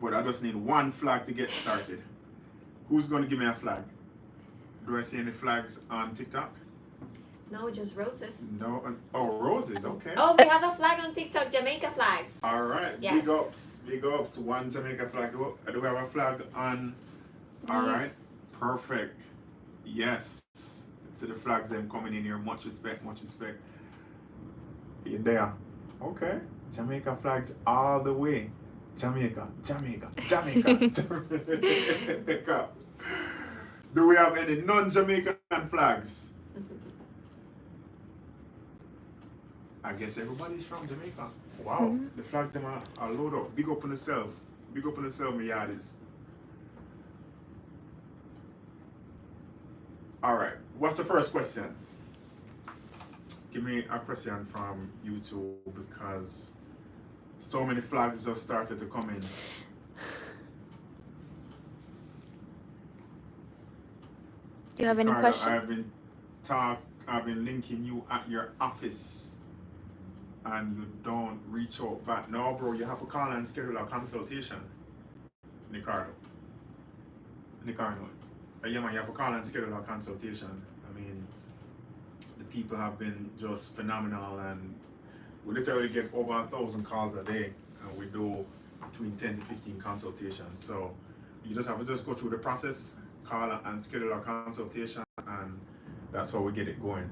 But I just need one flag to get started. Who's going to give me a flag? Do I see any flags on TikTok? No, just roses. No. Oh, roses. Okay. Oh, we have a flag on TikTok, Jamaica flag. All right. Yes. Big ups. Big ups. One Jamaica flag. Do we have a flag on? All right. Perfect. Yes. So the flags them coming in here. Much respect. Much respect. You there? Okay. Jamaica flags all the way. Jamaica. Jamaica. Jamaica. Jamaica. Do we have any non-Jamaican flags? I guess everybody's from Jamaica. Wow, the flags them are load up. Big up on yourself. Big up on yourself, my yardies. All right, what's the first question? Give me a question from YouTube because so many flags just started to come in. Do you have any Ricardo, questions? I've been linking you at your office and you don't reach out back. No, bro, you have to call and schedule a consultation. Ricardo. Yeah, man, you have to call and schedule a consultation. I mean, the people have been just phenomenal and we literally get over 1,000 calls a day and we do between 10 to 15 consultations. So you just have to just go through the process, call and schedule a consultation, and that's how we get it going.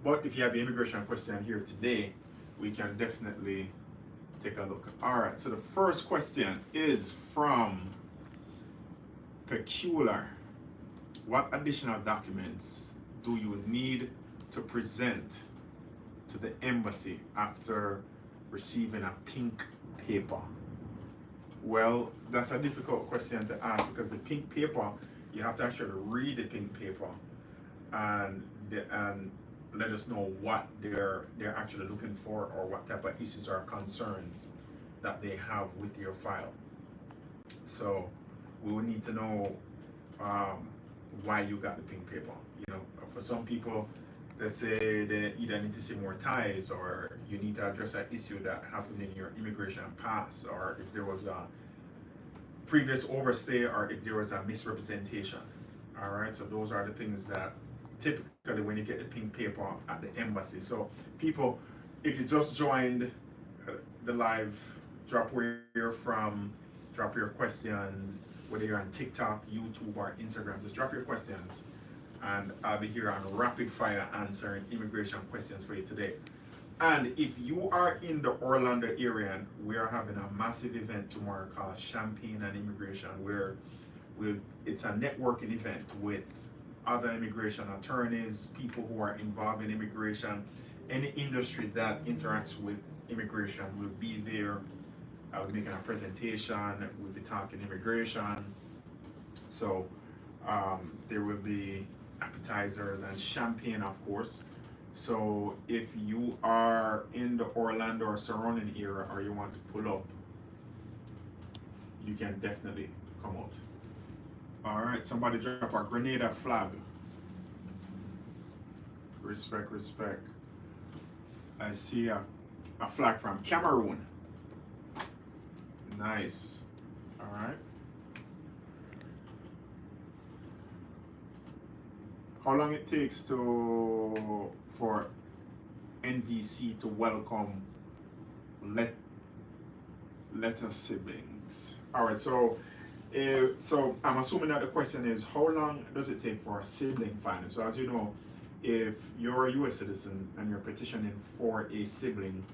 But if you have the immigration question here today, we can definitely take a look. All right, so the first question is from Peculiar. What additional documents do you need to present to the embassy after receiving a pink paper? Well, that's a difficult question to ask because the pink paper, you have to actually read the pink paper and let us know what they're actually looking for or what type of issues or concerns that they have with your file. So we will need to know why you got the pink paper. You know, for some people, they say they either need to see more ties or you need to address an issue that happened in your immigration past, or if there was a previous overstay, or if there was a misrepresentation. All right, so those are the things that typically when you get the pink paper at the embassy. So people, if you just joined the live, drop where you're from, drop your questions, whether you're on TikTok, YouTube, or Instagram, just drop your questions and I'll be here on rapid fire answering immigration questions for you today. And if you are in the Orlando area, we are having a massive event tomorrow called Champagne and Immigration, where it's a networking event with other immigration attorneys, people who are involved in immigration, any industry that interacts with immigration will be there. I'll be making a presentation, we'll be talking immigration. So there will be appetizers and champagne, of course. So if you are in the Orlando or surrounding area or you want to pull up, you can definitely come out. All right, somebody drop a Grenada flag. Respect, respect. I see a flag from Cameroon. Nice. All right. How long it takes for NVC to welcome letter siblings? All right, so I'm assuming that the question is how long does it take for a sibling filing? So as you know, if you're a U.S. citizen and you're petitioning for a sibling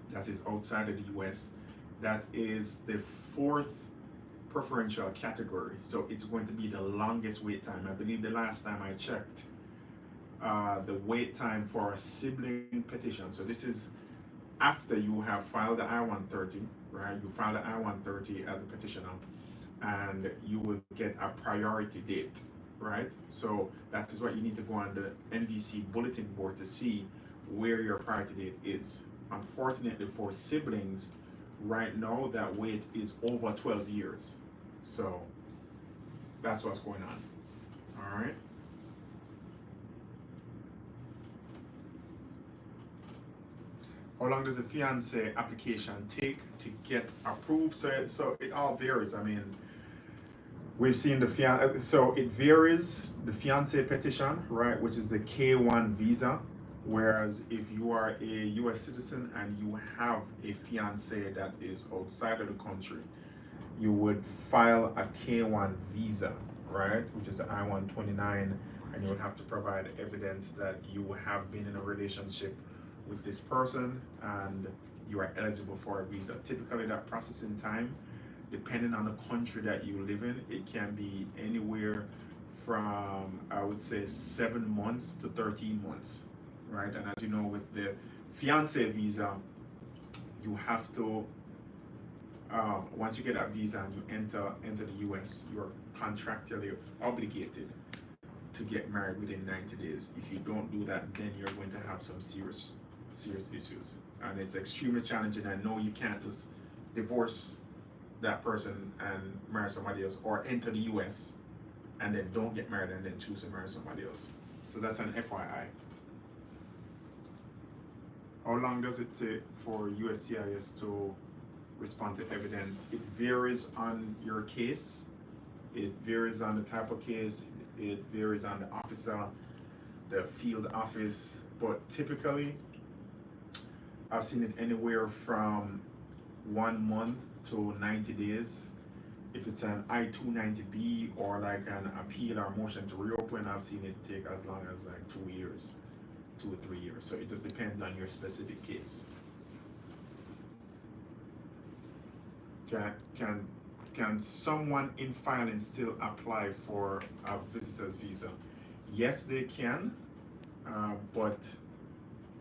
that is outside of the U.S., that is the fourth preferential category. So it's going to be the longest wait time. I believe the last time I checked, the wait time for a sibling petition. So this is after you have filed the I-130, right? You file the I-130 as a petitioner and you will get a priority date, right? So that is what you need to go on the NVC bulletin board to see where your priority date is. Unfortunately for siblings, right now that wait is over 12 years. So that's what's going on. All right. How long does the fiance application take to get approved? So it all varies. I mean, we've seen so it varies. The fiance petition, right, which is the K1 visa. Whereas if you are a U.S. citizen and you have a fiance that is outside of the country, you would file a K1 visa, right, which is the I-129, and you would have to provide evidence that you have been in a relationship with this person and you are eligible for a visa. Typically, that processing time, depending on the country that you live in, it can be anywhere from, I would say, 7 months to 13 months, right? And as you know, with the fiance visa, you have to, once you get that visa and you enter the US, you're contractually obligated to get married within 90 days. If you don't do that, then you're going to have some serious issues. And it's extremely challenging. I know you can't just divorce that person and marry somebody else, or enter the US and then don't get married and then choose to marry somebody else. So that's an FYI. How long does it take for USCIS to respond to evidence? It varies on your case. It varies on the type of case. It varies on the officer, the field office. But typically, I've seen it anywhere from 1 month to 90 days. If it's an I-290B or like an appeal or motion to reopen, I've seen it take as long as like 2 years, 2 or 3 years. So it just depends on your specific case. Can someone in filing still apply for a visitor's visa? Yes, they can, but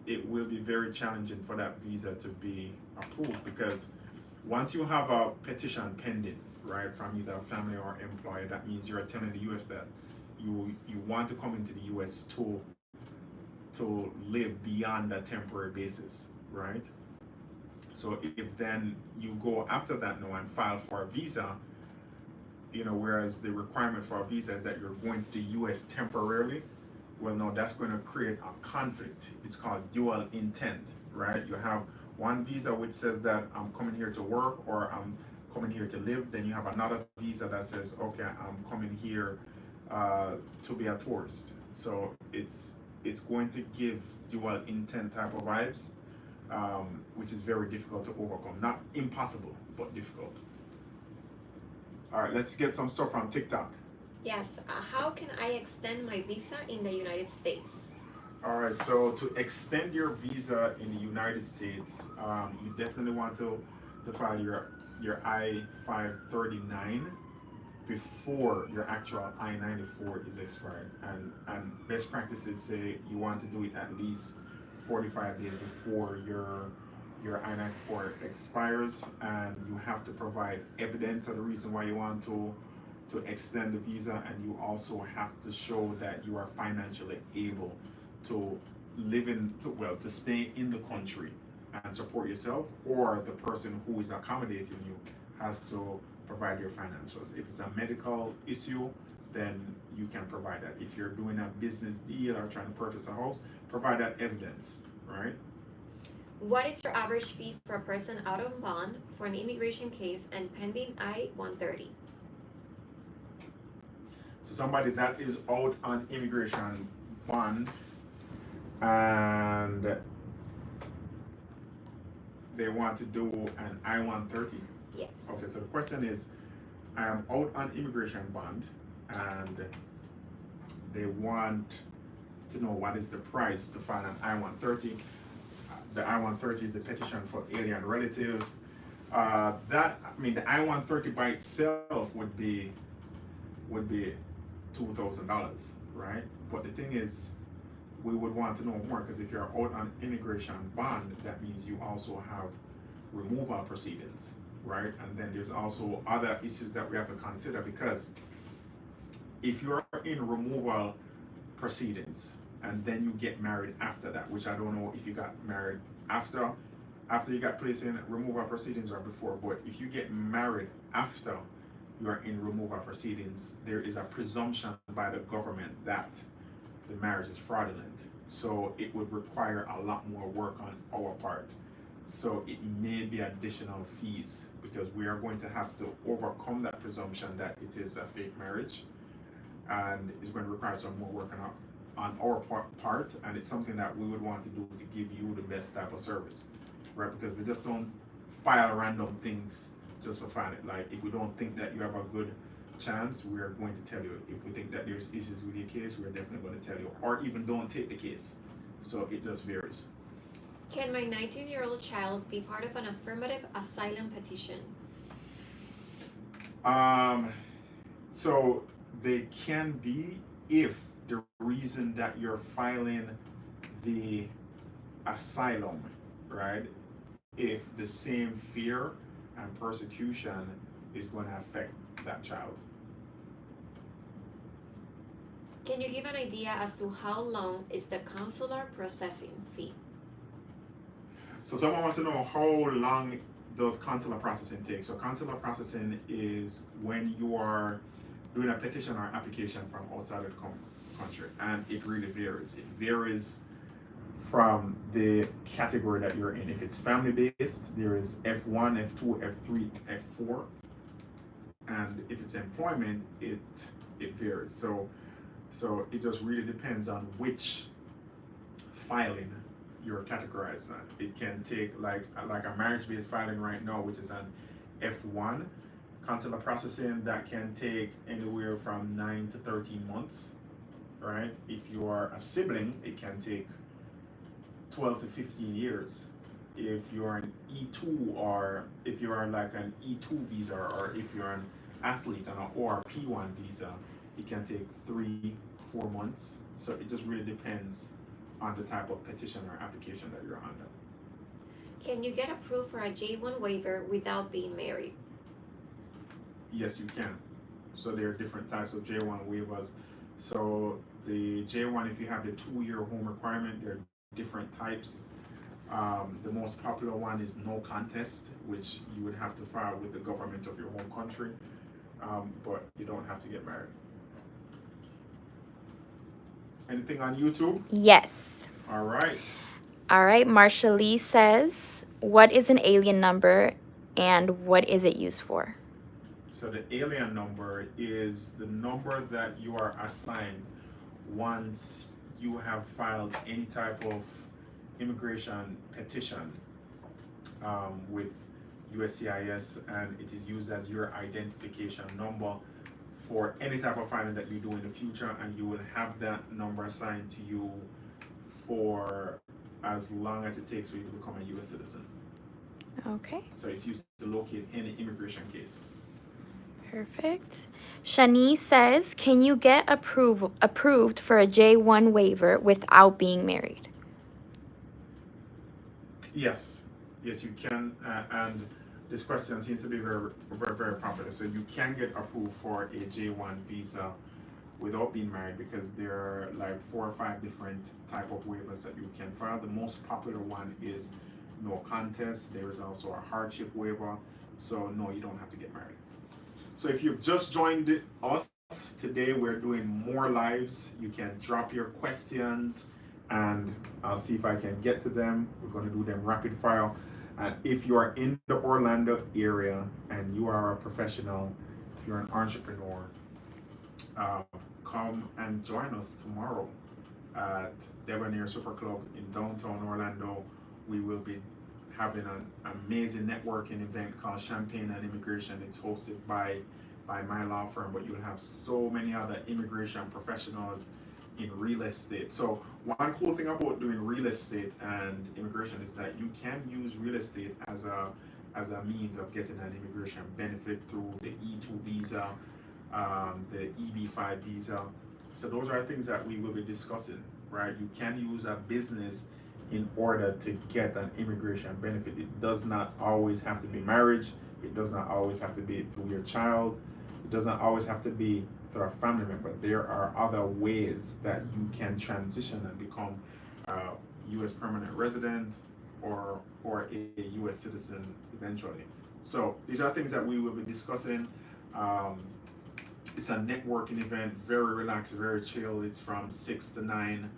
it will be very challenging for that visa to be approved, because once you have a petition pending, right, from either a family or employer, that means you're telling the US that you want to come into the US to live beyond a temporary basis, right? So if then you go after that now and file for a visa, whereas the requirement for a visa is that you're going to the US temporarily, well, no, that's going to create a conflict. It's called dual intent, right? You have one visa which says that I'm coming here to work or I'm coming here to live. Then you have another visa that says, okay, I'm coming here to be a tourist. So it's going to give dual intent type of vibes, which is very difficult to overcome. Not impossible, but difficult. All right, let's get some stuff from TikTok. Yes, how can I extend my visa in the United States? All right, so to extend your visa in the United States, you definitely want to file your I-539 before your actual I-94 is expired. And best practices say you want to do it at least 45 days before your I-94 expires, and you have to provide evidence of the reason why you want to extend the visa, and you also have to show that you are financially able to to stay in the country and support yourself, or the person who is accommodating you has to provide your financials. If it's a medical issue, then you can provide that. If you're doing a business deal or trying to purchase a house, provide that evidence, right? What is your average fee for a person out on bond for an immigration case and pending I-130? So somebody that is out on immigration bond and they want to do an I-130. Yes. Okay, so the question is, I am out on immigration bond and they want to know what is the price to file an I-130. The I-130 is the petition for alien relative. The I-130 by itself would be $2,000, right? But the thing is, we would want to know more, because if you're out on immigration bond, that means you also have removal proceedings, right? And then there's also other issues that we have to consider, because if you're in removal proceedings and then you get married after that, which I don't know if you got married after you got placed in removal proceedings or before, but if you get married after you are in removal proceedings, there is a presumption by the government that the marriage is fraudulent. So it would require a lot more work on our part So it may be additional fees because we are going to have to overcome that presumption that it is a fake marriage, and it's going to require some more work on our part, and it's something that we would want to do to give you the best type of service, right? Because we just don't file random things just for fun. Like if we don't think that you have a good chance, we are going to tell you. If we think that there's issues with your case, we're definitely going to tell you, or even don't take the case. So it just varies. Can my 19-year-old child be part of an affirmative asylum petition? So they can be if the reason that you're filing the asylum, right? If the same fear and persecution is going to affect that child. Can you give an idea as to how long is the consular processing fee? So someone wants to know how long does consular processing take? So consular processing is when you are doing a petition or application from outside of the country, and it really varies. It varies from the category that you're in. If it's family based, there is F1, F2, F3, F4, and if it's employment, it varies. So it just really depends on which filing you're categorized on. It can take like a marriage-based filing right now, which is an F1. Consular processing that can take anywhere from 9 to 13 months, right? If you are a sibling, it can take 12 to 15 years. If you're an E2, or if you are like an E2 visa, or if you're an athlete on an ORP1 visa, it can take 3-4 months. So it just really depends on the type of petition or application that you're under. Can you get approved for a J1 waiver without being married? Yes, you can. So there are different types of J1 waivers. So the J1, if you have the 2-year home requirement, there are different types. The most popular one is no contest, which you would have to file with the government of your home country, but you don't have to get married. Anything on YouTube? Yes. All right. All right. Marsha Lee says, what is an alien number and what is it used for? So the alien number is the number that you are assigned once you have filed any type of immigration petition with USCIS, and it is used as your identification number for any type of filing that you do in the future, and you will have that number assigned to you for as long as it takes for you to become a US citizen. Okay. So it's used to locate any immigration case. Perfect. Shani says, can you get approved for a J1 waiver without being married? Yes, you can, and this question seems to be very, very, very popular. So you can get approved for a J1 visa without being married, because there are like 4 or 5 different type of waivers that you can file. The most popular one is no contest. There is also a hardship waiver. So no, you don't have to get married. So if you've just joined us today, we're doing more lives. You can drop your questions and I'll see if I can get to them. We're going to do them rapid fire. And if you are in the Orlando area and you are a professional, if you're an entrepreneur, come and join us tomorrow at Debonair Super Club in downtown Orlando. We will be having an amazing networking event called Champagne and Immigration. It's hosted by my law firm, but you'll have so many other immigration professionals in real estate. So one cool thing about doing real estate and immigration is that you can use real estate as a means of getting an immigration benefit through the E2 visa, the EB5 visa. So those are things that we will be discussing, right? You can use a business in order to get an immigration benefit. It does not always have to be marriage. It does not always have to be through your child. It does not always have to be through a family member. There are other ways that you can transition and become a U.S. permanent resident or a U.S. citizen eventually. So these are things that we will be discussing. It's a networking event, very relaxed, very chill. It's from 6 to 9.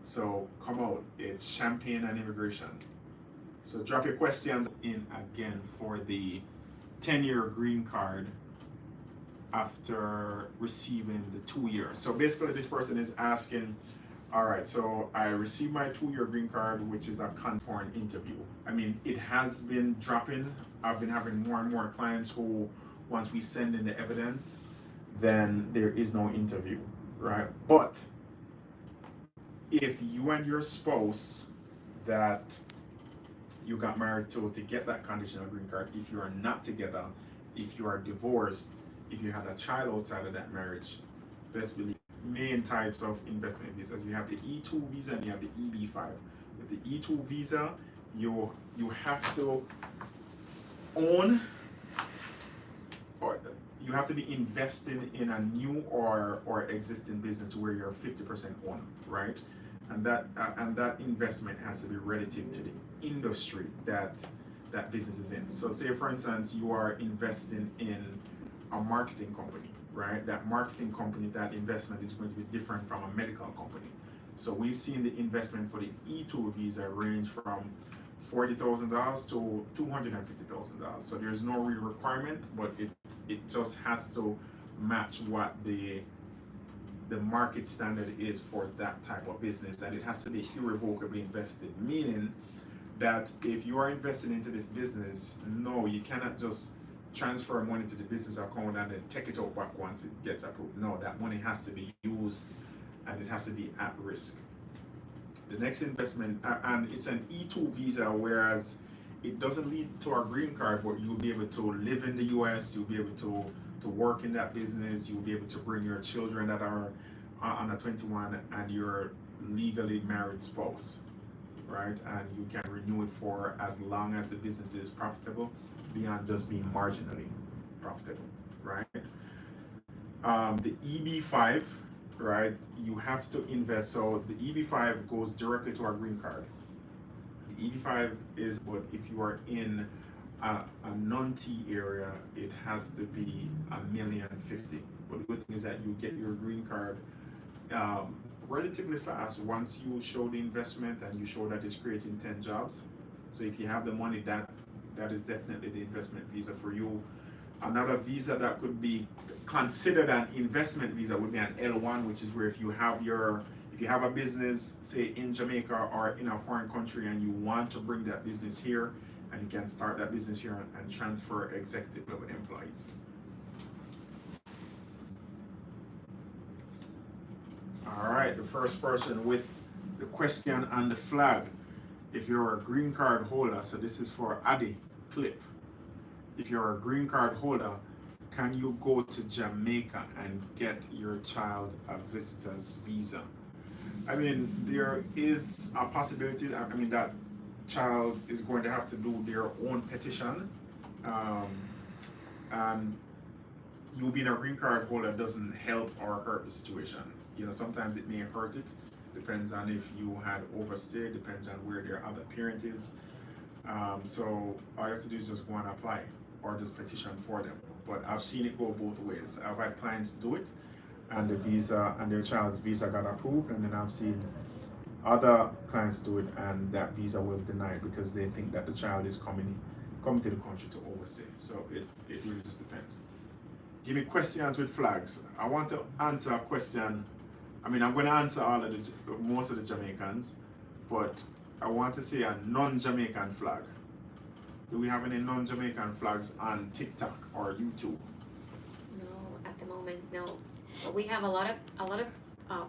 So come out. It's Champagne and Immigration. So drop your questions in again for the 10-year green card after receiving the 2-year. So basically this person is asking, all right, so I received my 2-year green card, which is a for an interview. I mean, it has been dropping. I've been having more and more clients who, once we send in the evidence, then there is no interview, right? But if you and your spouse that you got married to get that conditional green card, if you are not together, if you are divorced, if you had a child outside of that marriage, best believe main types of investment visas. You have the E2 visa and you have the EB5. With the E2 visa, you have to own, or you have to be investing in a new or existing business to where you're 50% owner, right? And that investment has to be relative to the industry that business is in. So say for instance you are investing in a marketing company, right? That marketing company, that investment is going to be different from a medical company. So we've seen the investment for the E2 visa range from $40,000 to $250,000. So there's no real requirement, but it just has to match what the market standard is for that type of business, and it has to be irrevocably invested, meaning that if you are investing into this business, no, you cannot just transfer money to the business account and then take it out back once it gets approved. No, that money has to be used and it has to be at risk. The next investment, and it's an E2 visa, whereas it doesn't lead to a green card, but you'll be able to live in the US, you'll be able to work in that business, you'll be able to bring your children that are under 21 and your legally married spouse, right? And you can renew it for as long as the business is profitable, beyond just being marginally profitable, right? The EB5, right? You have to invest. So the EB5 goes directly to our green card. The EB5 is, but if you are in a non-T area, it has to be $1,050,000. But the good thing is that you get your green card relatively fast once you show the investment and you show that it's creating 10 jobs. So if you have the money, that is definitely the investment visa for you. Another visa that could be considered an investment visa would be an L1, which is where if you have a business, say in Jamaica or in a foreign country, and you want to bring that business here, and you can start that business here and transfer executive level employees. All right, the first person with the question and the flag. If you're a green card holder, so this is for Adi Clip. If you're a green card holder, can you go to Jamaica and get your child a visitor's visa? I mean, there is a possibility. I mean, that child is going to have to do their own petition, and you being a green card holder doesn't help or hurt the situation. You know, sometimes it may hurt it. Depends on if you had overstayed, depends on where their other parent is. So all you have to do is just go and apply or just petition for them. But I've seen it go both ways. I've had clients do it and the visa and their child's visa got approved, and then I've seen other clients do it and that visa was denied because they think that the child is coming to the country to overstay. So it really just depends. Give me questions with flags. I want to answer a question. I mean, I'm going to answer most of the Jamaicans, but I want to say a non-Jamaican flag. Do we have any non-Jamaican flags on TikTok or YouTube? No, at the moment, no. But we have a lot of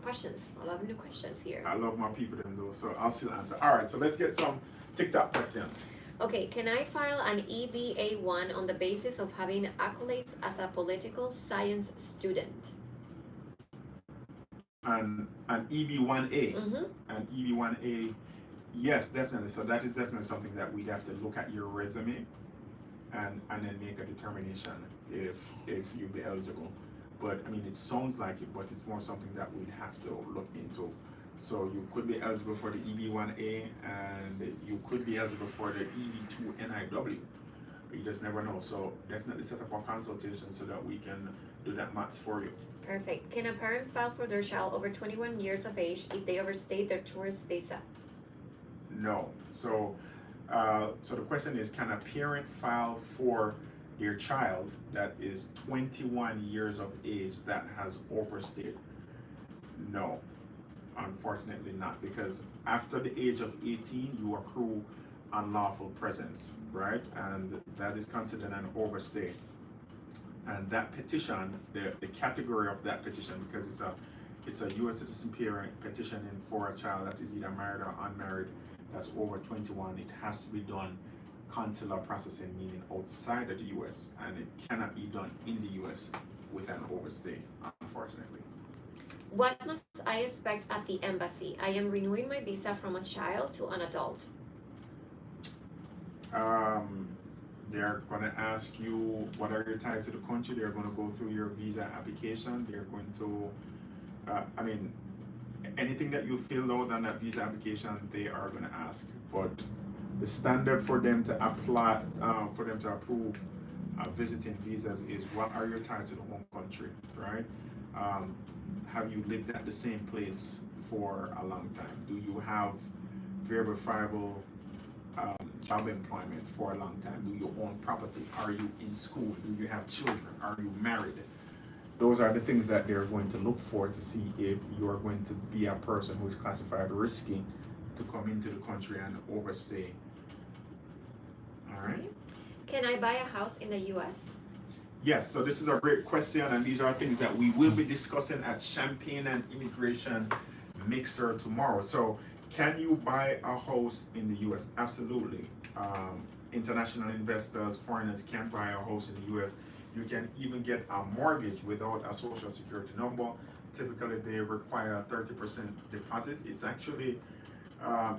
questions, a lot of new questions here. I love my people them though, so I'll still answer. All right, so let's get some TikTok questions. Okay, can I file an EBA1 on the basis of having accolades as a political science student? And an EB1A. Mm-hmm. An EB1A, yes, definitely. So that is definitely something that we'd have to look at your resume and then make a determination if you'd be eligible. But I mean, it sounds like it, but it's more something that we'd have to look into. So you could be eligible for the EB1A and you could be eligible for the EB2 NIW. You just never know. So definitely set up a consultation so that we can do that maths for you. Perfect. Can a parent file for their child over 21 years of age if they overstayed their tourist visa? No. So So the question is, can a parent file for their child that is 21 years of age that has overstayed? No, unfortunately not, because after the age of 18, you accrue unlawful presence, right? And that is considered an overstay. And that petition, the category of that petition, because it's a U.S. citizen parent petitioning for a child that is either married or unmarried that's over 21, it has to be done consular processing, meaning outside of the U.S., and it cannot be done in the U.S. with an overstay, unfortunately. What must I expect at the embassy? I am renewing my visa from a child to an adult. They're going to ask you what are your ties to the country. They're going to go through your visa application. They're going to, anything that you filled out on that visa application, they are going to ask. But the standard for them to apply, for them to approve visiting visas is what are your ties to the home country, right? Have you lived at the same place for a long time? Do you have verifiable job employment for a long time? Do you own property? Are you in school? Do you have children? Are you married? Those are the things that they're going to look for to see if you are going to be a person who is classified risky to come into the country and overstay. All right? Can I buy a house in the U.S.? Yes, so this is a great question, and these are things that we will be discussing at Champagne and Immigration Mixer tomorrow. So, can you buy a house in the U.S.? Absolutely. International investors, foreigners can buy a house in the U.S. You can even get a mortgage without a social security number. Typically, they require a 30% deposit. It's actually,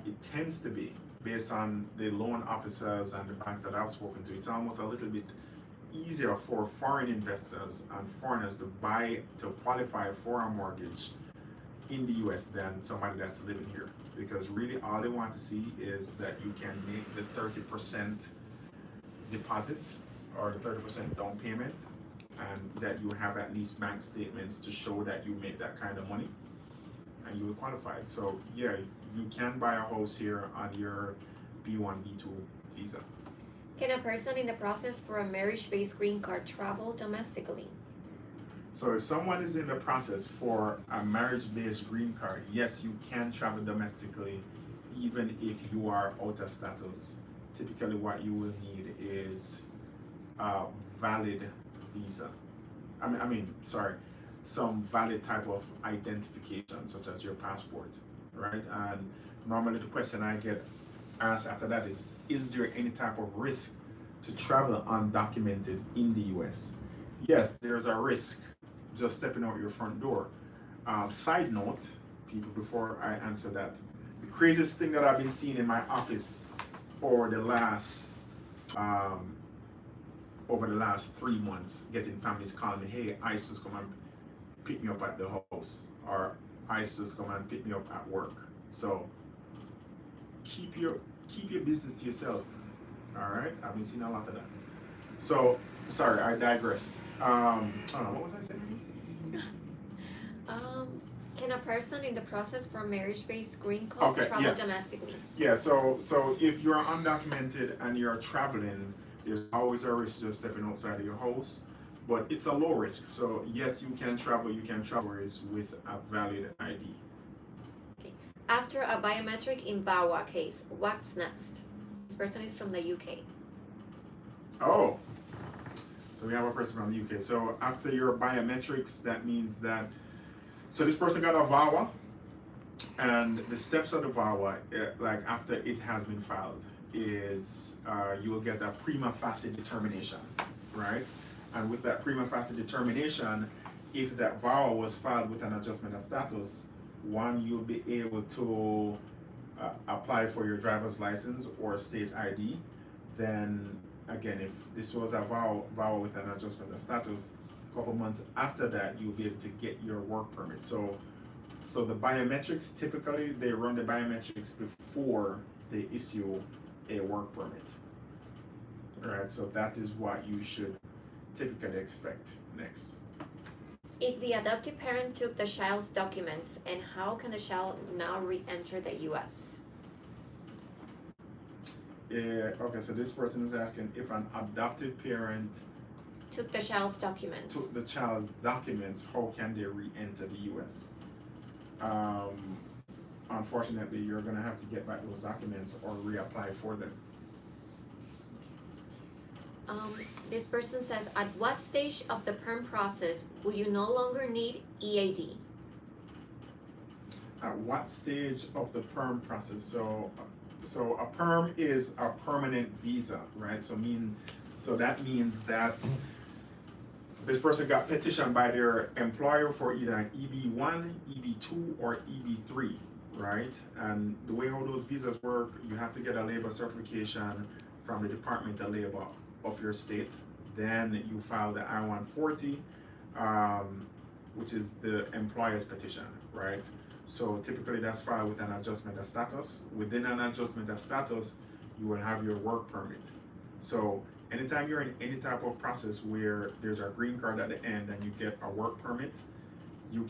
it tends to be based on the loan officers and the banks that I've spoken to. It's almost a little bit easier for foreign investors and foreigners to qualify for a mortgage in the US than somebody that's living here, because really all they want to see is that you can make the 30% deposit or the 30% down payment, and that you have at least bank statements to show that you made that kind of money and you were qualified. So yeah, you can buy a house here on your B1, B2 visa. Can a person in the process for a marriage-based green card travel domestically? So if someone is in the process for a marriage-based green card, yes, you can travel domestically even if you are out of status. Typically what you will need is a valid visa. Some valid type of identification, such as your passport, right? And normally the question I get asked after that is there any type of risk to travel undocumented in the US? Yes, there's a risk just stepping out your front door. Side note, people, before I answer that, the craziest thing that I've been seeing in my office over the last 3 months, getting families calling me, hey, ICE just come and pick me up at the house, or ICE just come and pick me up at work. So keep your business to yourself. All right, I've been seeing a lot of that. So sorry, I digressed. What was I saying? Can a person in the process for marriage-based green card travel domestically? Yeah, so if you're undocumented and you're traveling, there's always a risk just stepping outside of your house, but it's a low risk. So yes, you can travel with a valid ID. Okay. After a biometric in VAWA case, what's next? This person is from the UK. Oh, so we have a person from the UK. So after your biometrics, that means that, so this person got a VAWA, and the steps of the VAWA, like after it has been filed, is you will get a prima facie determination, right? And with that prima facie determination, if that VAWA was filed with an adjustment of status, one, you'll be able to apply for your driver's license or state ID. Then again, if this was a VAWA with an adjustment of status, a couple months after that, you'll be able to get your work permit. So the biometrics, typically they run the biometrics before they issue a work permit. All right, so that is what you should typically expect next. If the adoptive parent took the child's documents, and how can the child now re-enter the U.S.? Yeah, okay, so this person is asking if an adoptive parent Took the child's documents. took the child's documents, how can they re-enter the US? Unfortunately, you're gonna have to get back those documents or reapply for them. This person says, at what stage of the perm process will you no longer need EAD? At what stage of the perm process? So a perm is a permanent visa, right? So that means that this person got petitioned by their employer for either an EB1, EB2, or EB3, right? And the way how those visas work, you have to get a labor certification from the Department of Labor of your state. Then you file the I-140, which is the employer's petition, right? So typically that's filed with an adjustment of status. Within an adjustment of status, you will have your work permit. So anytime you're in any type of process where there's a green card at the end and you get a work permit, you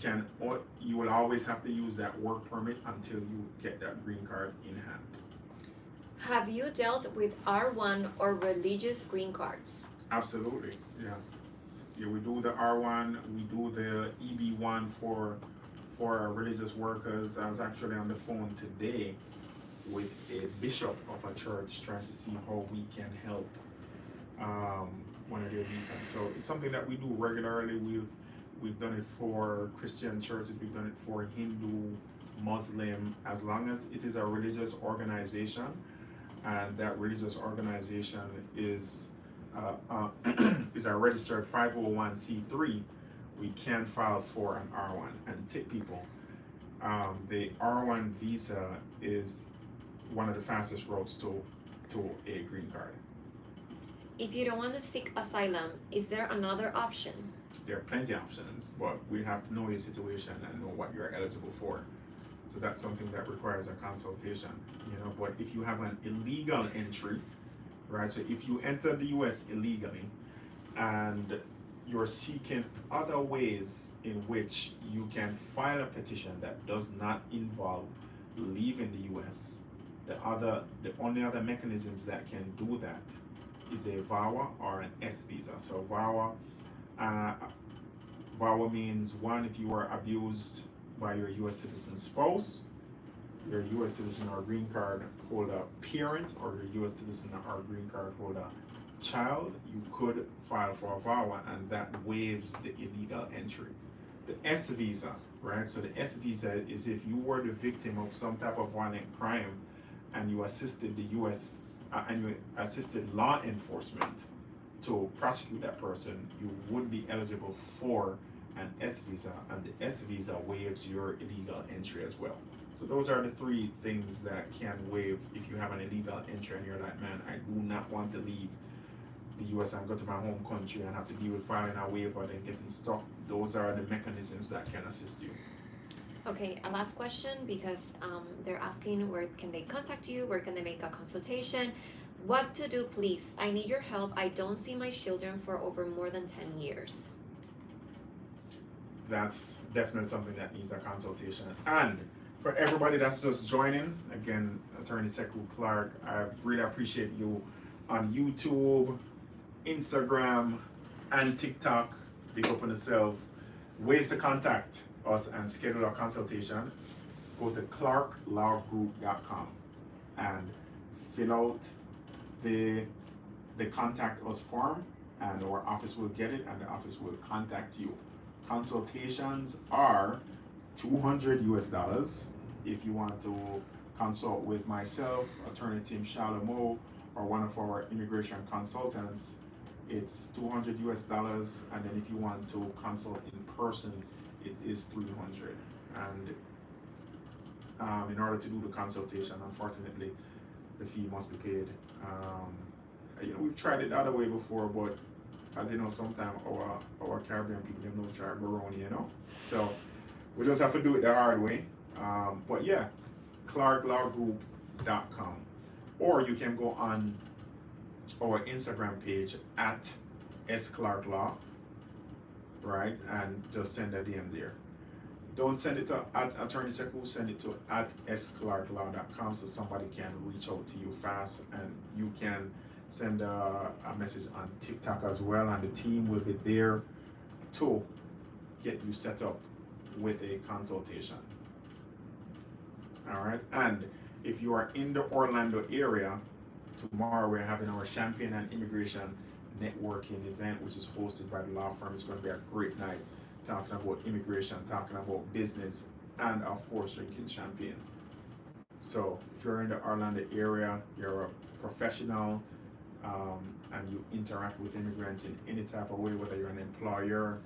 will always have to use that work permit until you get that green card in hand. Have you dealt with R1 or religious green cards? Absolutely, yeah. Yeah, we do the R1, we do the EB1 for religious workers. I was actually on the phone today with a bishop of a church trying to see how we can help one of their deacons. So it's something that we do regularly. We've done it for Christian churches, we've done it for Hindu, Muslim, as long as it is a religious organization and that religious organization is is a registered 501c3, we can file for an R1 and tip people. The R1 visa is one of the fastest routes to a green card. If you don't want to seek asylum, is there another option? There are plenty of options, but we have to know your situation and know what you're eligible for. So that's something that requires a consultation, but if you have an illegal entry, right? So if you enter the US illegally and you're seeking other ways in which you can file a petition that does not involve leaving the US, the only other mechanisms that can do that is a VAWA or an S visa. So VAWA means, one, if you were abused by your US citizen spouse, your US citizen or green card holder parent, or your US citizen or green card holder child, you could file for a VAWA and that waives the illegal entry. The S visa, right? So the S visa is if you were the victim of some type of violent crime and you assisted the US and you assisted law enforcement to prosecute that person, you would be eligible for an S visa, and the S visa waives your illegal entry as well. So those are the three things that can waive if you have an illegal entry and you're like, man, I do not want to leave the US and go to my home country and have to deal with filing a waiver and getting stuck. Those are the mechanisms that can assist you. Okay, a last question, because they're asking where can they contact you, where can they make a consultation, what to do, please. I need your help. I don't see my children for over more than 10 years. That's definitely something that needs a consultation. And for everybody that's just joining, again, Attorney Sekou Clarke, I really appreciate you on YouTube, Instagram, and TikTok. Big up on yourself. Ways to contact us and schedule a consultation: go to clarklawgroup.com and fill out the contact us form, and our office will get it and the office will contact you. Consultations are $200 US. If you want to consult with myself, Attorney Tim Shalomo, or one of our immigration consultants, it's $200 US. And then if you want to consult in person, it is $300. And in order to do the consultation, unfortunately, the fee must be paid. We've tried it the other way before, but as you know, sometimes our Caribbean people, them don't try to go around, So we just have to do it the hard way. But yeah, clarklawgroup.com. Or you can go on our Instagram page at @sclarklaw, right? And just send a DM there. don't send it to at Attorney Sekou, send it to at sclarklaw.com so somebody can reach out to you fast, and you can send a message on TikTok as well, and the team will be there to get you set up with a consultation. All right, and if you are in the Orlando area, tomorrow we're having our Champagne and Immigration networking event, which is hosted by the law firm. It's going to be a great night, talking about immigration, talking about business, and of course drinking champagne. So if you're in the Orlando area, you're a professional, and you interact with immigrants in any type of way, whether you're an employer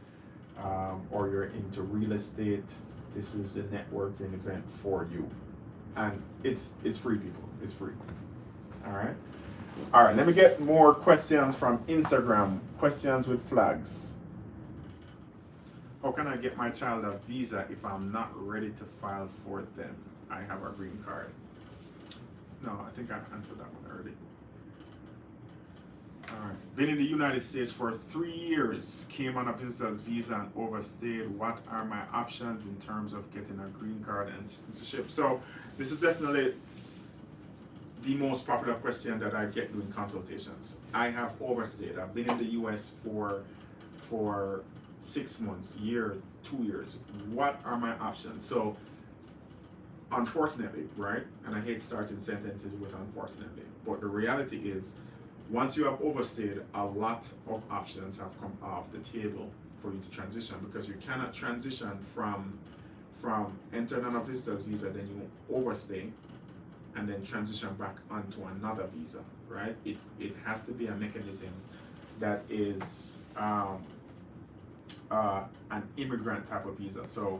or you're into real estate, this is the networking event for you. And it's free, people. It's free. All right, let me get more questions from Instagram. Questions with flags. How can I get my child a visa if I'm not ready to file for them? I have a green card. No, I think I answered that one already. All right. Been in the United States for 3 years, came on a visitor's visa and overstayed. What are my options in terms of getting a green card and citizenship? So this is definitely the most popular question that I get doing consultations. I have overstayed. I've been in the US for 6 months, year, 2 years. What are my options? So unfortunately, right? And I hate starting sentences with unfortunately, but the reality is, once you have overstayed, a lot of options have come off the table for you to transition, because you cannot transition from entering on a visitor's visa, then you overstay, and then transition back onto another visa, right? It has to be a mechanism that is an immigrant type of visa. So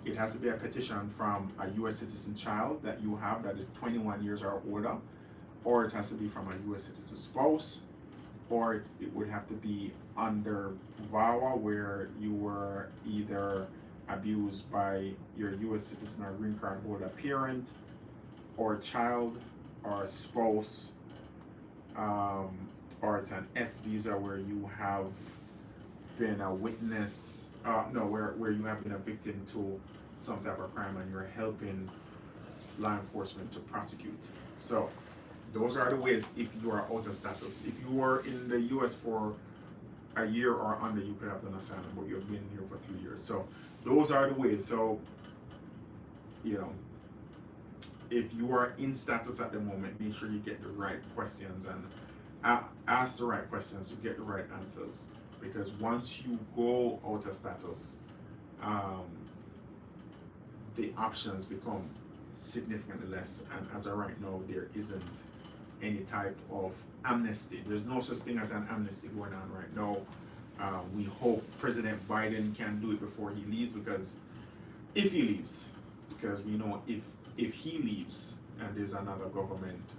it has to be a petition from a U.S. citizen child that you have that is 21 years or older, or it has to be from a U.S. citizen spouse, or it would have to be under VAWA, where you were either abused by your U.S. citizen or green card holder parent, or child, or spouse, or it's an S visa where you have been a witness, where you have been a victim to some type of crime and you're helping law enforcement to prosecute. So those are the ways if you are out of status. If you were in the US for a year or under, you could have done asylum, but you've been here for 3 years. So those are the ways. So, if you are in status at the moment, make sure you get the right questions and ask the right questions to get the right answers. Because once you go out of status, the options become significantly less. And as of right now, there isn't any type of amnesty. There's no such thing as an amnesty going on right now. We hope President Biden can do it before he leaves, because if he leaves, because we know if he leaves and there's another government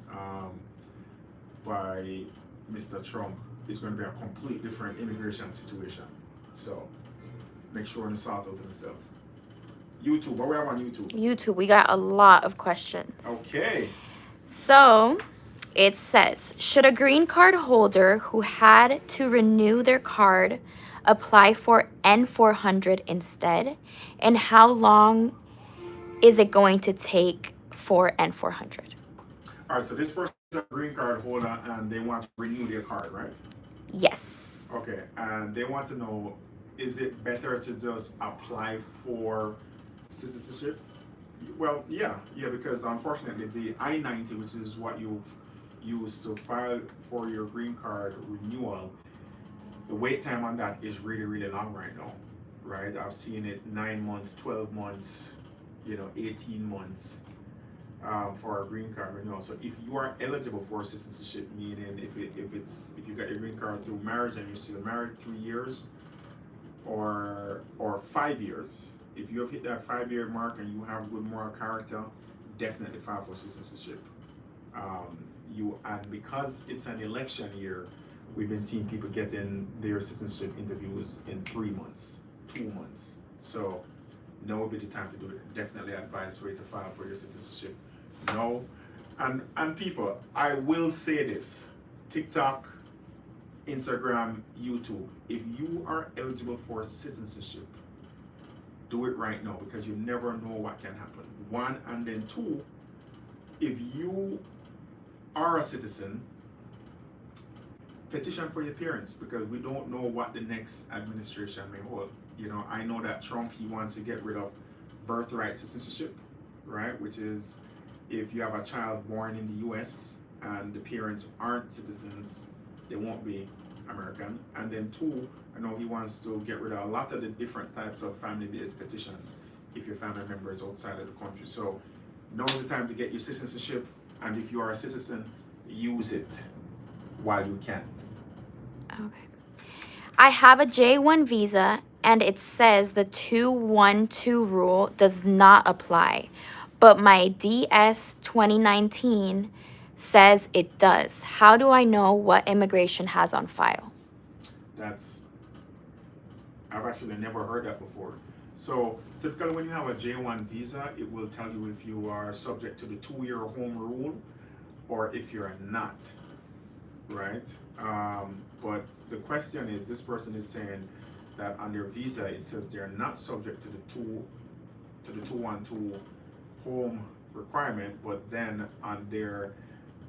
by Mr. Trump, it's going to be a complete different immigration situation. So make sure to sort out himself. YouTube, what we have on YouTube? YouTube, we got a lot of questions. Okay. So it says, should a green card holder who had to renew their card apply for N400 instead? And how long is it going to take for N400? All right, so this person is a green card holder and they want to renew their card, right? Yes. Okay, and they want to know, is it better to just apply for citizenship? Well, yeah, because unfortunately the I-90, which is what you've used to file for your green card renewal, the wait time on that is really, really long right now, right? I've seen it 9 months, 12 months, 18 months for a green card renewal. So if you are eligible for citizenship, meaning if you got your green card through marriage and you're still married 3 years or 5 years, if you have hit that 5-year mark and you have good moral character, definitely file for citizenship. And because it's an election year, we've been seeing people getting their citizenship interviews in 3 months, 2 months. So now would be the time to do it. Definitely advise for you to file for your citizenship. No, and people, I will say this: TikTok, Instagram, YouTube. If you are eligible for citizenship, do it right now, because you never know what can happen. One, and then two, if you are a citizen, petition for your parents, because we don't know what the next administration may hold. You know, I know that Trump, he wants to get rid of birthright citizenship, right? Which is if you have a child born in the US and the parents aren't citizens, they won't be American. And then two, I know he wants to get rid of a lot of the different types of family-based petitions if your family member is outside of the country. So now's the time to get your citizenship, and if you are a citizen, use it while you can. Okay. I have a J1 visa and it says the 212 rule does not apply, but my DS 2019 says it does. How do I know what immigration has on file? I've actually never heard that before. So typically when you have a J1 visa, it will tell you if you are subject to the 2-year home rule or if you're not, right? But the question is, this person is saying that on their visa it says they're not subject to the 212 home requirement, but then on their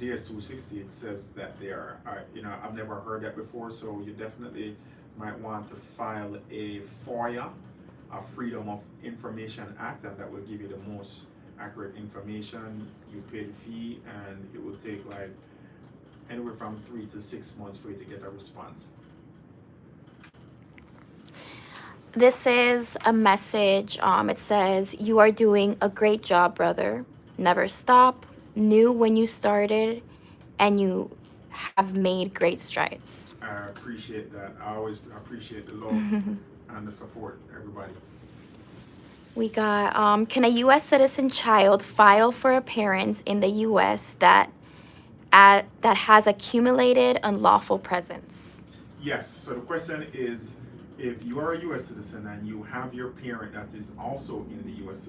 DS260 it says that they are. I've never heard that before, so you definitely might want to file a FOIA, a Freedom of Information Act, and that will give you the most accurate information. You pay the fee, and it will take like anywhere from 3 to 6 months for you to get a response. This is a message. It says, "You are doing a great job, brother. Never stop. Knew when you started, and you have made great strides." I appreciate that. I always appreciate the love and the support, everybody. We got, can a U.S. citizen child file for a parent in the U.S. that has accumulated unlawful presence? Yes, so the question is, if you are a U.S. citizen and you have your parent that is also in the U.S.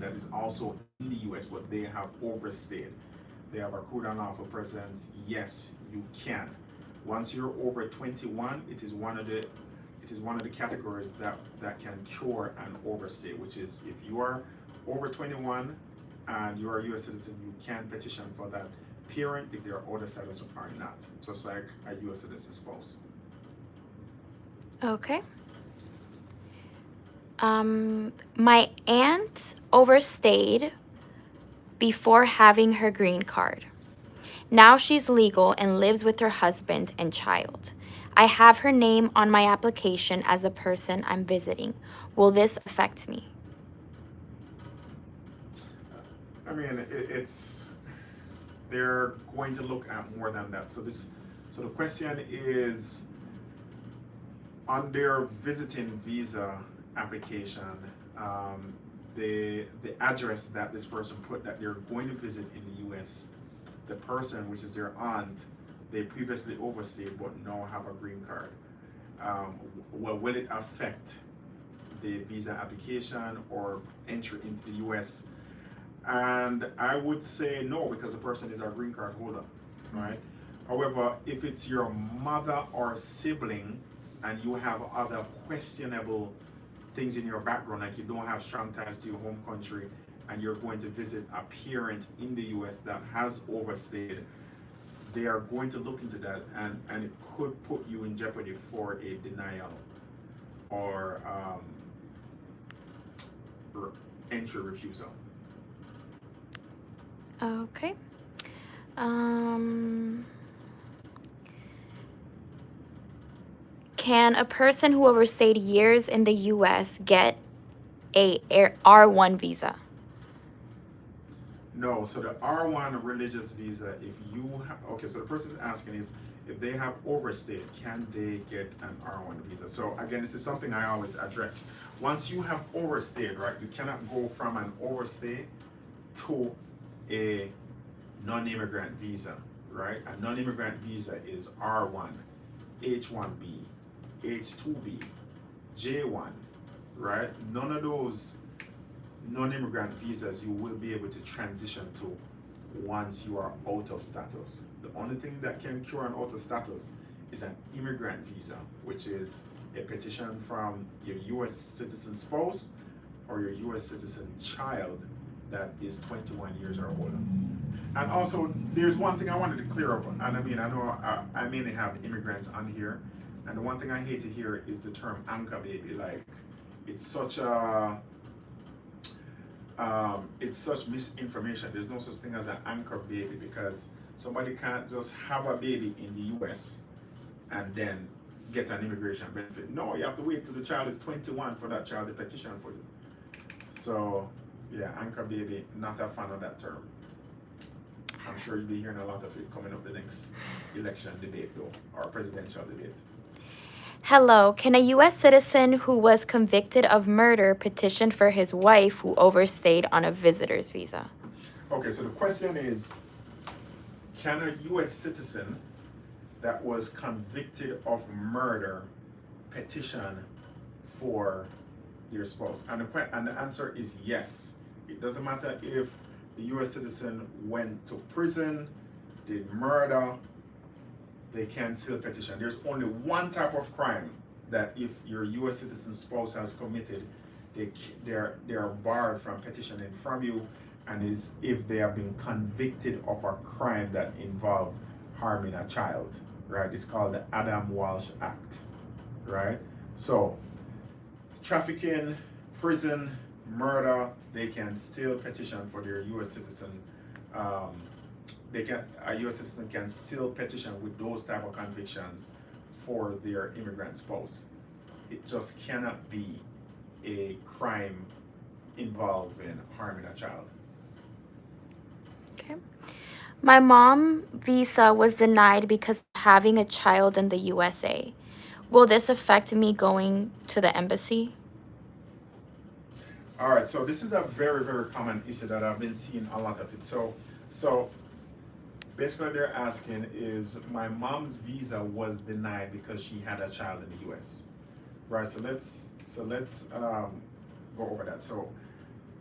that is also in the U.S., but they have overstayed, they have accrued unlawful presence, yes, you can. Once you're over 21, it is one of the categories that can cure an overstay, which is if you are over 21 and you are a U.S. citizen, you can petition for that parent if their order status are not, just like a U.S. citizen spouse. Okay. My aunt overstayed before having her green card. Now she's legal and lives with her husband and child. I have her name on my application as the person I'm visiting. Will this affect me? I mean, they're going to look at more than that. So the question is, on their visiting visa application, the address that this person put that they're going to visit in the U.S., the person, which is their aunt, they previously overstayed but now have a green card. Well, will it affect the visa application or entry into the U.S.? And I would say no, because the person is our green card holder, right? However, if it's your mother or sibling and you have other questionable things in your background, like you don't have strong ties to your home country and you're going to visit a parent in the US that has overstayed, they are going to look into that, and it could put you in jeopardy for a denial or entry refusal. Okay. Can a person who overstayed years in the U.S. get a R1 visa? No, so the R1 religious visa, if you okay, so the person is asking if they have overstayed, can they get an R1 visa? So again, this is something I always address. Once you have overstayed, right, you cannot go from an overstay to a non-immigrant visa, right? A non-immigrant visa is R1, H1B, H2B, J1, right? None of those non-immigrant visas you will be able to transition to once you are out of status. The only thing that can cure an out of status is an immigrant visa, which is a petition from your U.S. citizen spouse or your U.S. citizen child that is 21 years or older. And also, there's one thing I wanted to clear up, and I mean, I know I mainly have immigrants on here, and the one thing I hate to hear is the term anchor baby. Like, it's such a, it's such misinformation. There's no such thing as an anchor baby, because somebody can't just have a baby in the U.S. and then get an immigration benefit. No, you have to wait till the child is 21 for that child to petition for you. So, yeah, anchor baby, not a fan of that term. I'm sure you'll be hearing a lot of it coming up the next election debate, though, or presidential debate. Hello, can a U.S. citizen who was convicted of murder petition for his wife who overstayed on a visitor's visa? Okay, so the question is, can a U.S. citizen that was convicted of murder petition for their spouse? And the answer is yes. It doesn't matter if the U.S. citizen went to prison, did murder, they can still petition. There's only one type of crime that if your U.S. citizen spouse has committed, they're barred from petitioning from you, and it is if they have been convicted of a crime that involved harming a child, right? It's called the Adam Walsh Act, right? So, trafficking, prison, murder, they can still petition for their U.S. citizen. A U.S. citizen can still petition with those type of convictions for their immigrant spouse. It just cannot be a crime involving harming a child. Okay. My mom visa was denied because of having a child in the USA. Will this affect me going to the embassy? All right, so this is a very, very common issue that I've been seeing a lot of it. So basically they're asking is, my mom's visa was denied because she had a child in the U.S. Right, so let's go over that. So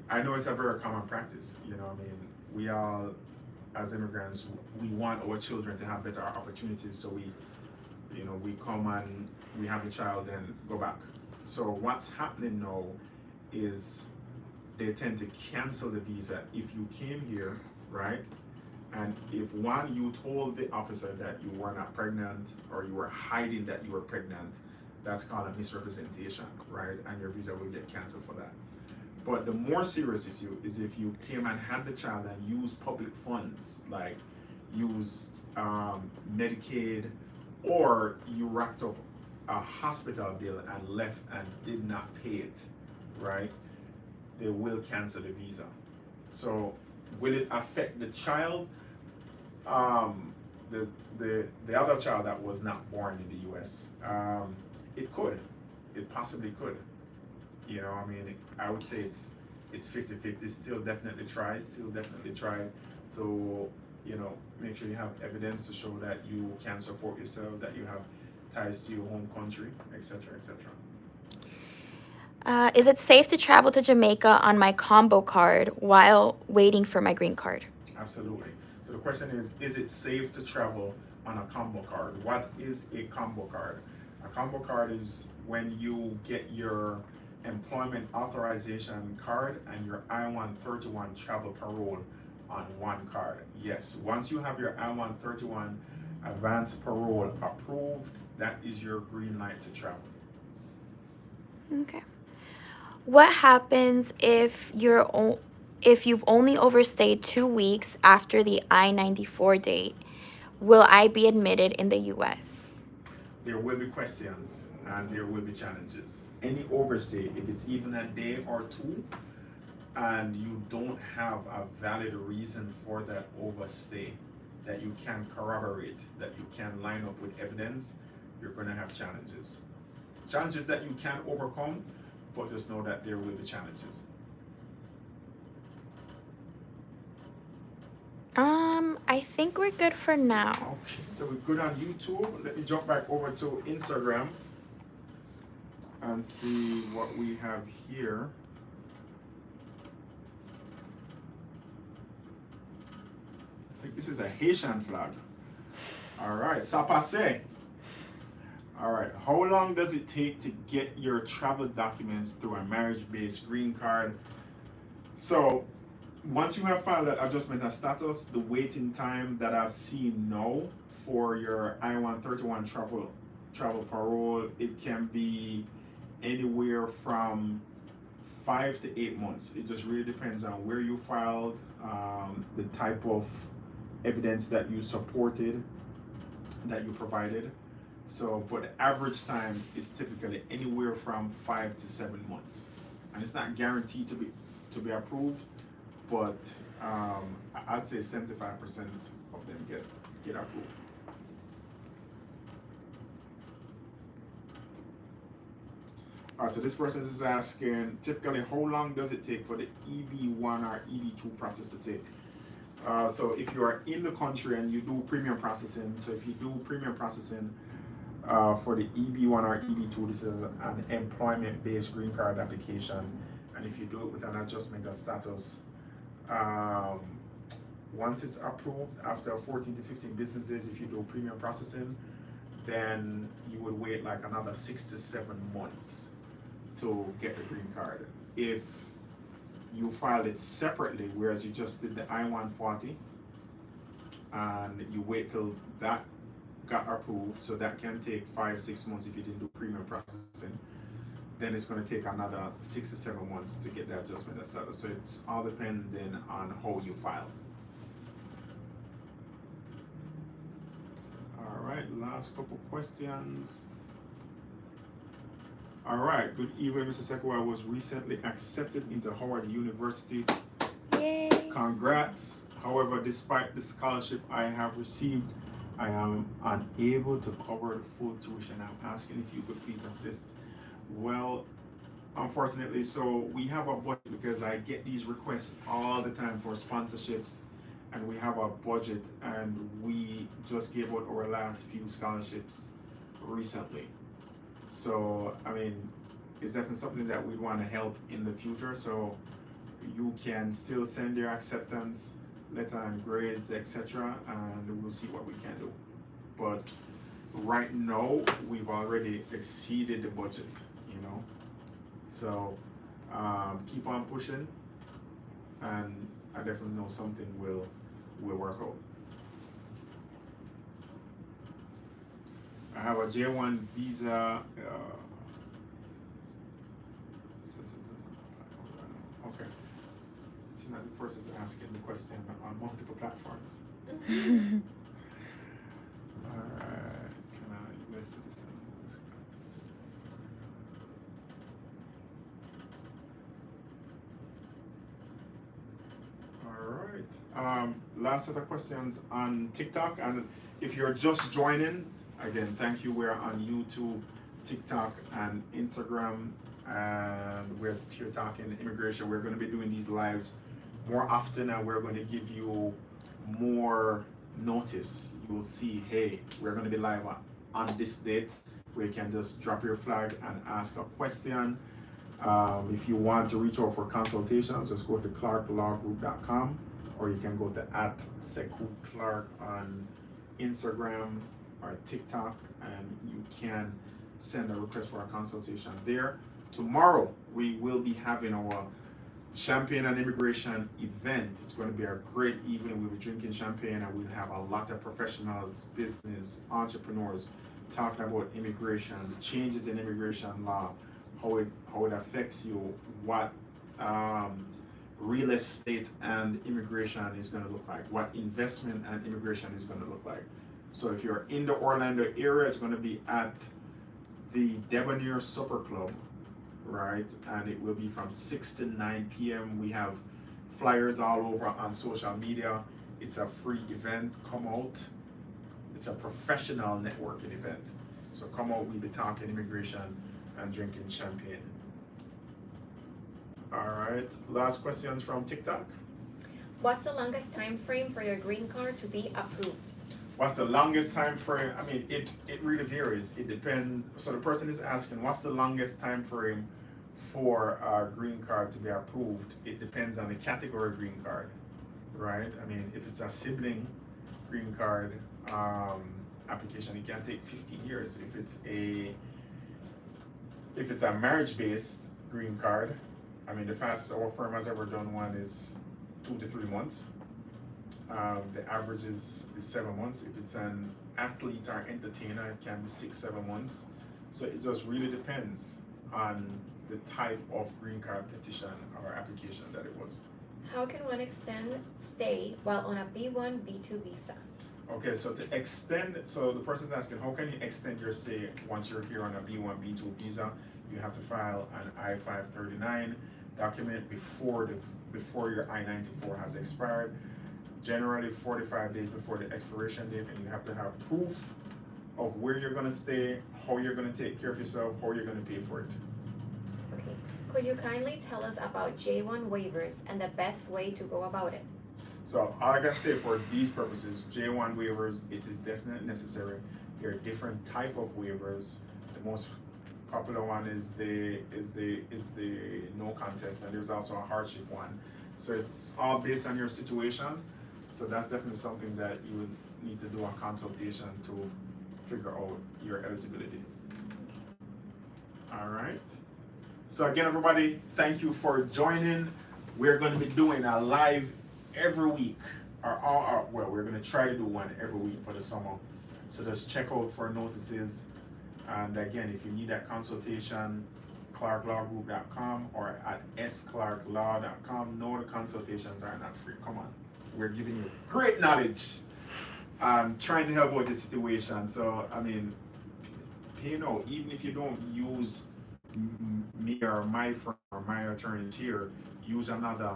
I know it's a very common practice, I mean, we all, as immigrants, we want our children to have better opportunities, so we come and we have a child and go back. So what's happening now is they tend to cancel the visa if you came here, right? And if one, you told the officer that you were not pregnant, or you were hiding that you were pregnant, that's called a misrepresentation, right? And your visa will get canceled for that. But the more serious issue is if you came and had the child and used public funds, like used Medicaid, or you racked up a hospital bill and left and did not pay it, right? They will cancel the visa. So will it affect the child? The other child that was not born in the U.S. It could. It possibly could. I mean, I would say it's 50-50. Still definitely try to, make sure you have evidence to show that you can support yourself, that you have ties to your home country, etc., etc. Is it safe to travel to Jamaica on my combo card while waiting for my green card? Absolutely. So the question is it safe to travel on a combo card? What is a combo card? A combo card is when you get your employment authorization card and your I-131 travel parole on one card. Yes, once you have your I-131 advance parole approved, that is your green light to travel. Okay. What happens if you've only overstayed 2 weeks after the I-94 date? Will I be admitted in the U.S.? There will be questions and there will be challenges. Any overstay, if it's even a day or two, and you don't have a valid reason for that overstay that you can corroborate, that you can line up with evidence, you're going to have challenges. Challenges that you can overcome, but just know that there will be challenges. I think we're good for now. Okay, so we're good on YouTube. Let me jump back over to Instagram and see what we have here. I think this is a Haitian flag. All right, ça passe. All right. How long does it take to get your travel documents through a marriage-based green card? So once you have filed that adjustment of status, the waiting time that I've seen now for your I-131 travel parole, it can be anywhere from 5 to 8 months. It just really depends on where you filed, the type of evidence that you supported, that you provided. So, but the average time is typically anywhere from 5 to 7 months, and it's not guaranteed to be approved, but I'd say 75% of them get approved. All right, so this person is asking, typically how long does it take for the EB1 or EB2 process to take? So if you are in the country and you do premium processing, so if you do premium processing for the EB1 or EB2, this is an employment-based green card application, and if you do it with an adjustment of status, once it's approved after 14 to 15 business days, if you do premium processing, then you would wait like another 6 to 7 months to get the green card. If you filed it separately, whereas you just did the I-140 and you wait till that got approved, so that can take 5-6 months if you didn't do premium processing, then it's going to take another 6 to 7 months to get the adjustment of status. So it's all depending on how you file. All right, last couple questions. All right, good evening, Mr. Sekou. I was recently accepted into Howard University. Yay. Congrats. However, despite the scholarship I have received, I am unable to cover the full tuition. I'm asking if you could please assist. Well, unfortunately, so we have a budget, because I get these requests all the time for sponsorships, and we have a budget, and we just gave out our last few scholarships recently. So, I mean, it's definitely something that we want to help in the future. So you can still send your acceptance letter and grades, etc., and we'll see what we can do. But right now, we've already exceeded the budget, you know. So keep on pushing, and I definitely know something will work out. I have a J1 visa. Okay. It's not the person's asking the question on multiple platforms. Alright. Can I list this? Alright. Last set of questions on TikTok. And if you're just joining, again, thank you. We're on YouTube, TikTok, and Instagram, and we're here talking immigration. We're going to be doing these lives more often, and we're going to give you more notice. You will see, hey, we're going to be live on this date, where you can just drop your flag and ask a question. If you want to reach out for consultations, just go to clarkelawgroup.com, or you can go to @Sekou Clarke on Instagram or TikTok, and you can send a request for a consultation there. Tomorrow we will be having our champagne and immigration event. It's going to be a great evening. We'll be drinking champagne, and we'll have a lot of professionals, business entrepreneurs talking about immigration, the changes in immigration law, how it affects you, what real estate and immigration is going to look like, what investment and immigration is going to look like. So if you're in the Orlando area, it's going to be at the Debonair Supper Club, right? And it will be from 6 to 9 p.m. We have flyers all over on social media. It's a free event. Come out. It's a professional networking event. So come out. We'll be talking immigration and drinking champagne. All right. Last questions from TikTok. What's the longest time frame for your green card to be approved? What's the longest time frame? I mean, it really varies. It depends. So the person is asking, what's the longest time frame for a green card to be approved? It depends on the category green card, right? I mean, if it's a sibling green card, application, it can take 15 years. If it's a marriage-based green card, I mean, the fastest our firm has ever done one is 2 to 3 months. The average is 7 months. If it's an athlete or entertainer, it can be 6-7 months. So it just really depends on the type of green card petition or application that it was. How can one extend stay while on a B1, B2 visa? Okay, so to extend, so the person's asking, how can you extend your stay once you're here on a B1, B2 visa? You have to file an I-539 document before your I-94 has expired, generally 45 days before the expiration date, and you have to have proof of where you're going to stay, how you're going to take care of yourself, how you're going to pay for it. Okay. Could you kindly tell us about J1 waivers and the best way to go about it? So all I can say for these purposes, J1 waivers, it is definitely necessary. There are different type of waivers. The most popular one is the no contest, and there's also a hardship one. So it's all based on your situation. So that's definitely something that you would need to do a consultation to figure out your eligibility. All right. So again, everybody, thank you for joining. We're going to be doing a live every week, well, we're going to try to do one every week for the summer. So just check out for notices. And again, if you need that consultation, clarklawgroup.com or at sclarklaw.com. No, the consultations are not free. Come on. We're giving you great knowledge and trying to help out the situation. So, I mean, you know, even if you don't use me or my firm or my attorneys here, use another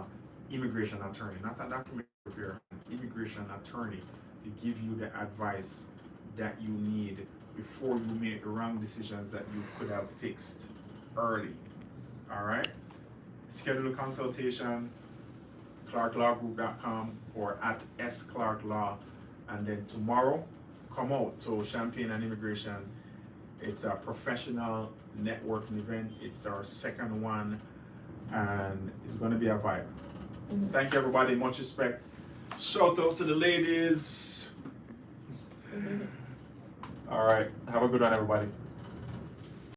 immigration attorney, not a document preparer, an immigration attorney to give you the advice that you need before you make the wrong decisions that you could have fixed early. All right? Schedule a consultation, clarklawgroup.com or at sclarklaw, and then tomorrow come out to Champaign and Immigration. It's a professional networking event. It's our second one, and it's going to be a vibe. Mhm. Thank you, everybody. Much respect. Shout out to the ladies. All right. Have a good one, everybody.